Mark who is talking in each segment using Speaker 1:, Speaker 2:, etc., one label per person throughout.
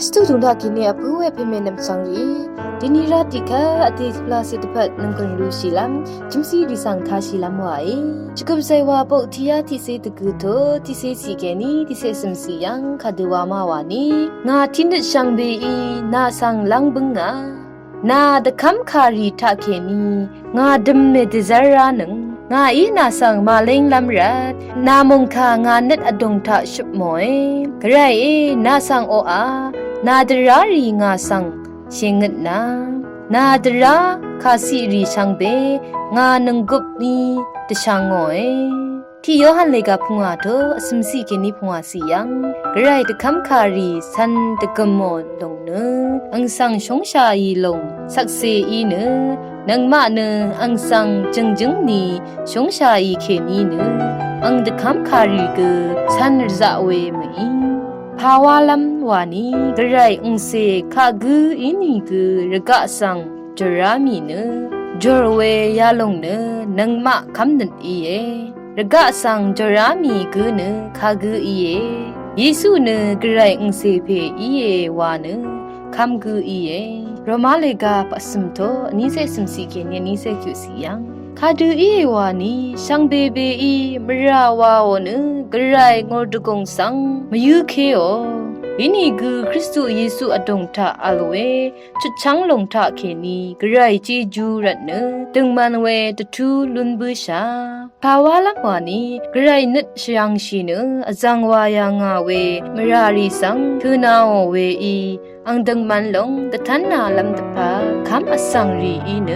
Speaker 1: สตูดุงทากินเนี่ยผู้เวพเมนำสังรีดินีราติกะอติพลาสิตพัดนังกันรูชิลัมจิมซีริสังทาชิลัมวายจุกบไซวาปอุทิยาทิเซตกุโตทิเซสีแกนีทิเซสมสียังคาดวามาวานีงาทินดชังเบอีนาสังลังบึงงานาดคัมคารีทาเคนีงาดมเมดิซารานังงาอีนาสังมาเลงลัมรัดนามงคางาเน็ตอดงทาชุบมอยกระไรนาสังโออานาดรารีงาสังเชงดนาดราคาสิรีชังเบงานังกุบนีตะชังงอยที่ยอหันเลกาพุงอาโตอสมสีเกนิพุงอาสียังกระไรตะคัมคารีสันตะกมอลงเนอังสังชงชาอีลงสักเซอีเนนังมาเนอังสังจึงนีชงชาอีเคนีเนอังตะคัมคารีกสันรซาเวมีภาวะลัมวานีกระไรอุงเซคากืออินีกือระกะสังจรามีเนจรเวยาลงเนนังมาคำนันอีเอระกะสังจรามีกือเนคากืออีเอเยซูเนกระไรอุงเซเพอีเอวาเนคำกืออีเอโรมาเลกาปัสมโตนิเซสมสีเกเนนิเซคิวสียังคาดูอีวานีช่างเบเบอีมราวาวเนกระไรงอดกงสังมยุเคโออินีกือคริสตุเยซูอดงทาอลเวชุดช่างลงทาเคนีกระไรจีจูรัตเนตึงมันเวตทูลุนบุชาภาวะลักวานีกระไรนึดชยังชีเนอจังวายางาเวมรารีสังคือนาวเวอีอังดังมันลงตะทันนาลำตะพาคำอสังรีอีเน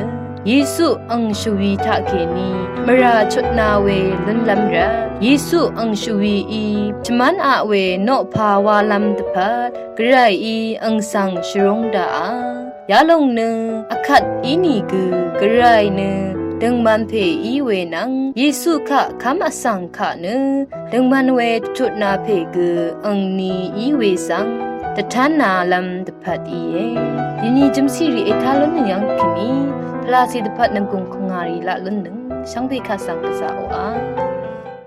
Speaker 1: เยซูอังชวีทาเคนีมราชุดนาเวลุนลำระเยซูอังชวีอีจมันอาเวโนภาวาลำตะพัดกระไรอีอังสังชรงดายาลงเนอคัดอีนีกือกระไรเนดังมันเพอีเวนังเยซูคะคำอสังคะเนดังมันเวชุดนาเพกืออังนีอีเวสังตะทันนาลำตะพัดอีเอยินีจิมซีรีเอทาลนยังคินีพลาสิตพัดนังกุงคงารีละลุนนึงช่างเบคาสังกษาโออา